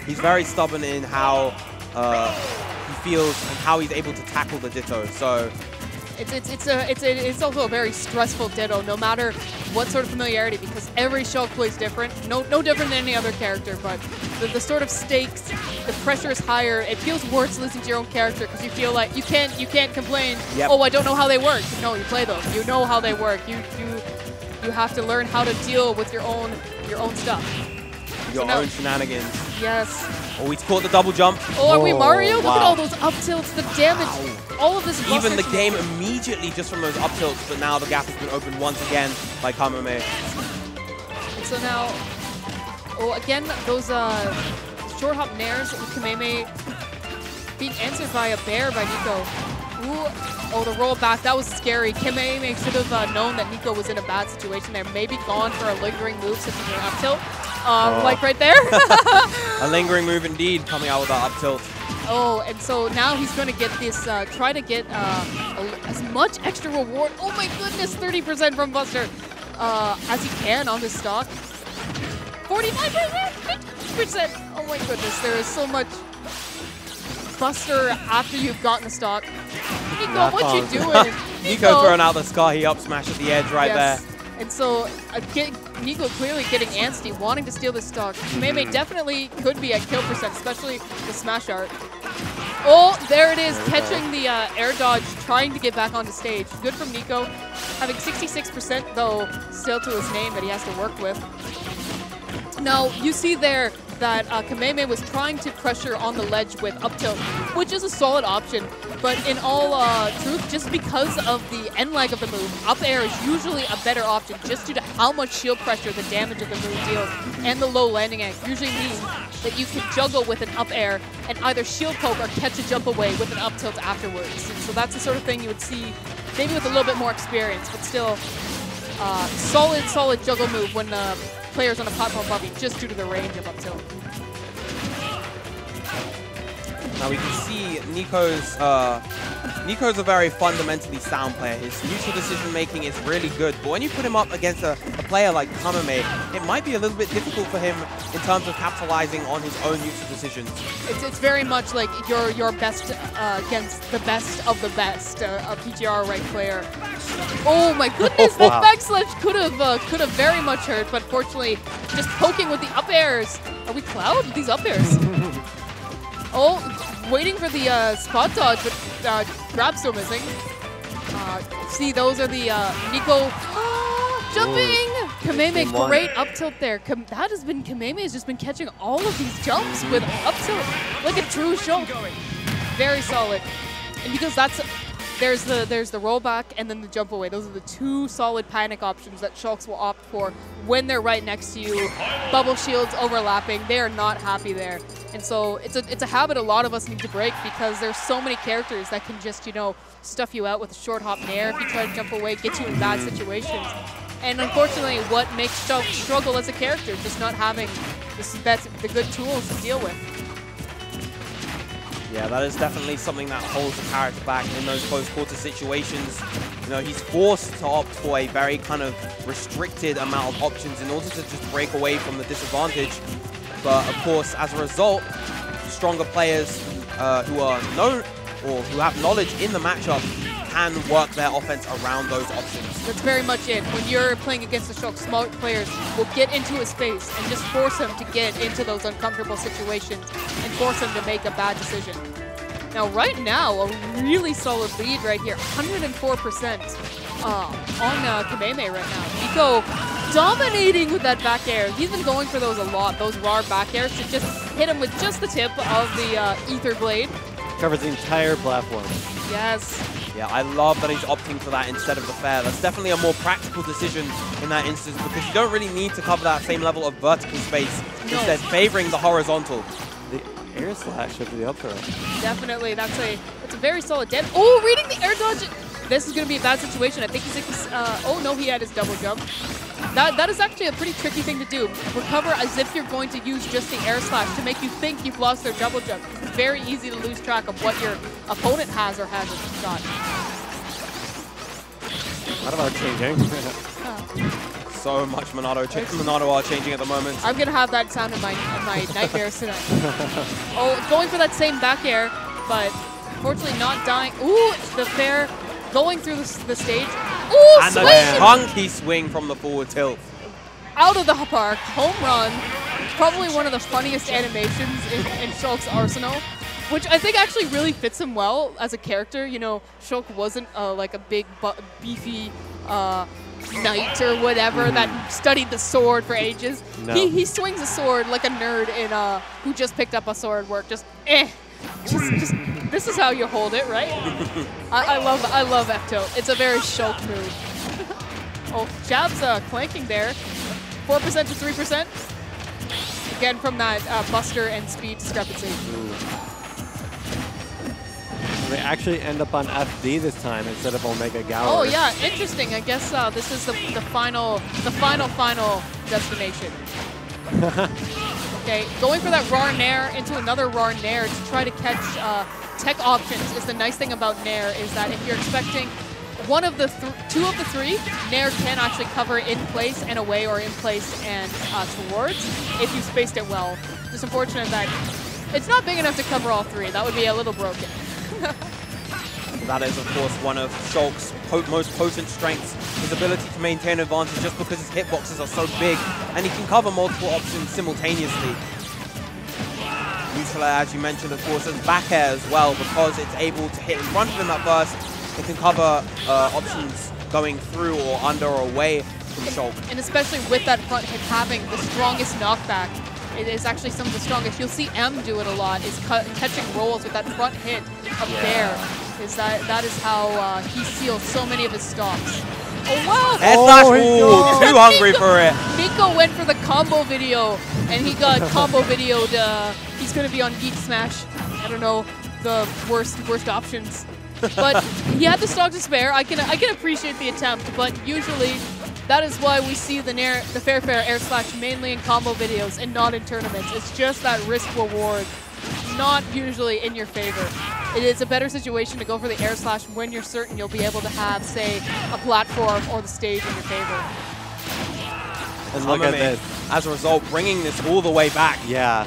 He's very stubborn in how he feels and how he's able to tackle the Ditto. So it's also a very stressful Ditto, no matter what sort of familiarity, because every Shulk plays different. No different than any other character, but the sort of stakes, the pressure is higher. It feels worse losing to your own character because you feel like you can't complain. Yep. Oh, I don't know how they work. No, you play them. You know how they work. You have to learn how to deal with your own stuff. Your own shenanigans. Yes. Oh, he's caught the double jump. Oh, are we Mario? Wow. Look at all those up tilts, the damage, all of this. Even the game immediately just from those up tilts, but now the gap has been opened once again by Kameme. And so now, again, those short hop nairs with Kameme being answered by a bear by Nicko. Ooh. Oh, the roll back, that was scary. Kameme should have known that Nicko was in a bad situation there. Maybe gone for a lingering move such as an up tilt. Like right there. A lingering move indeed, coming out with that up tilt. Oh, and so now he's going to get this, try to get as much extra reward. Oh my goodness, 30% from Buster as he can on this stock. 49%, 50%. Oh my goodness, there is so much Buster after you've gotten the stock. Nicko, what you doing? Nicko throwing out the Sky up smash at the edge right there. And so Nicko clearly getting antsy, wanting to steal this stock. Kameme definitely could be at kill percent, especially the smash art. Oh, there it is, catching the air dodge, trying to get back onto stage. Good from Nicko, having 66% though still to his name that he has to work with. Now, you see there that Kameme was trying to pressure on the ledge with up tilt, which is a solid option. But in all truth, just because of the end lag of the move, up air is usually a better option just due to how much shield pressure the damage of the move deals. And the low landing angle usually means that you can juggle with an up air and either shield poke or catch a jump away with an up tilt afterwards. And so that's the sort of thing you would see maybe with a little bit more experience, but still solid juggle move when players on a platform above you, just due to the range of up tilt. Now we can see Nicko's a very fundamentally sound player. His neutral decision making is really good, but when you put him up against a player like Kameme, it might be a little bit difficult for him in terms of capitalizing on his own neutral decisions. It's very much like your best against the best of the best, a PGR right player. Oh my goodness, that backslash could have very much hurt, but fortunately, just poking with the up airs. Are we Cloud with these up airs? Oh, waiting for the spot dodge, but grab still missing. See, those are the Nicko jumping. Kameme, great up tilt there. Kameme has just been catching all of these jumps with up tilt, like a true Shulk. Very solid, and because there's the rollback and then the jump away. Those are the two solid panic options that Shulks will opt for when they're right next to you. Bubble shields overlapping, they are not happy there. And so it's a habit a lot of us need to break because there's so many characters that can just, stuff you out with a short hop nair if you try to jump away, get you in bad situations. And unfortunately, what makes Shulk struggle as a character, just not having the good tools to deal with. Yeah, that is definitely something that holds the character back in those close quarter situations. He's forced to opt for a very kind of restricted amount of options in order to just break away from the disadvantage. But of course, as a result, stronger players who are known or who have knowledge in the matchup can work their offense around those options. That's very much it. When you're playing against the Shulk, smart players will get into his face and just force him to get into those uncomfortable situations and force him to make a bad decision. Now, right now, a really solid lead right here, 104% on Kameme right now. Nicko dominating with that back air. He's been going for those a lot, those raw back airs to just hit him with just the tip of the Ether Blade. Covers the entire platform. Yes. Yeah, I love that he's opting for that instead of the fair. That's definitely a more practical decision in that instance because you don't really need to cover that same level of vertical space. No. Instead, favoring the horizontal. The air slash over the up throw. Definitely, that's a very solid dead. Oh, reading the air dodge. This is going to be a bad situation. I think he's oh no, he had his double jump. That is actually a pretty tricky thing to do. Recover as if you're going to use just the air slash to make you think you've lost their double jump. It's very easy to lose track of what your opponent has or hasn't got. What about changing? So much Monado are changing at the moment. I'm gonna have that sound in my nightmares tonight. Oh, going for that same back air, but unfortunately not dying. Ooh, the fair going through the stage. Ooh, And swing! a chunky swing from the forward tilt. Out of the park, home run. Probably one of the funniest animations in Shulk's arsenal, which I think actually really fits him well as a character. You know, Shulk wasn't like a big, beefy knight or whatever that studied the sword for ages. No. He swings a sword like a nerd in who just picked up a sword work. Just this is how you hold it, right? I love F-tilt. It's a very Shulk move. Oh, jabs clanking there. 4% to 3%. Again from that buster and speed discrepancy. Ooh. They actually end up on FD this time instead of Omega Gallery. Oh yeah, interesting. I guess this is the final destination. Okay, going for that raw nair into another raw nair to try to catch tech options is the nice thing about nair is that if you're expecting two of the three, nair can actually cover in place and away or in place and towards if you spaced it well. Just unfortunate that it's not big enough to cover all three. That would be a little broken. That is, of course, one of Shulk's most potent strengths, his ability to maintain advantage just because his hitboxes are so big, and he can cover multiple options simultaneously. Neutral air, as you mentioned, of course, has back air as well, because it's able to hit in front of him at first. It can cover options going through or under or away from Shulk. And especially with that front hit having the strongest knockback, it is actually some of the strongest. You'll see M do it a lot, is catching rolls with that front hit up there. That is how he seals so many of his stocks. Oh wow! Head too hungry for it. Nicko went for the combo video, and he got combo videoed. He's going to be on Geek Smash. I don't know the worst options, but he had the stock to spare. I can appreciate the attempt, but usually that is why we see the fair air slash mainly in combo videos and not in tournaments. It's just that risk reward, not usually in your favor. It is a better situation to go for the air slash when you're certain you'll be able to have, say, a platform or the stage in your favor. And look at this. As a result, bringing this all the way back. Yeah.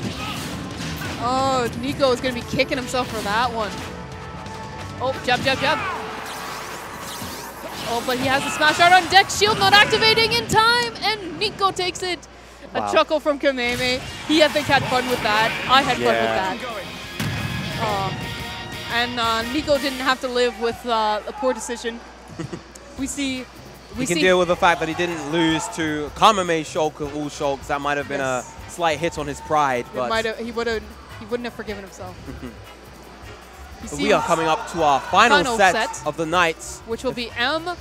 Oh, Nicko is going to be kicking himself for that one. Oh, jab. Oh, but he has the smash art on deck. Shield not activating in time, and Nicko takes it. Wow. A chuckle from Kameme. He, I think, had fun with that. I had fun with that. And Nicko didn't have to live with a poor decision. We can deal with the fact that he didn't lose to Kameme Shulk of all Shulks. That might have been a slight hit on his pride, but he wouldn't have forgiven himself. We are coming up to our final set of the night, which will be M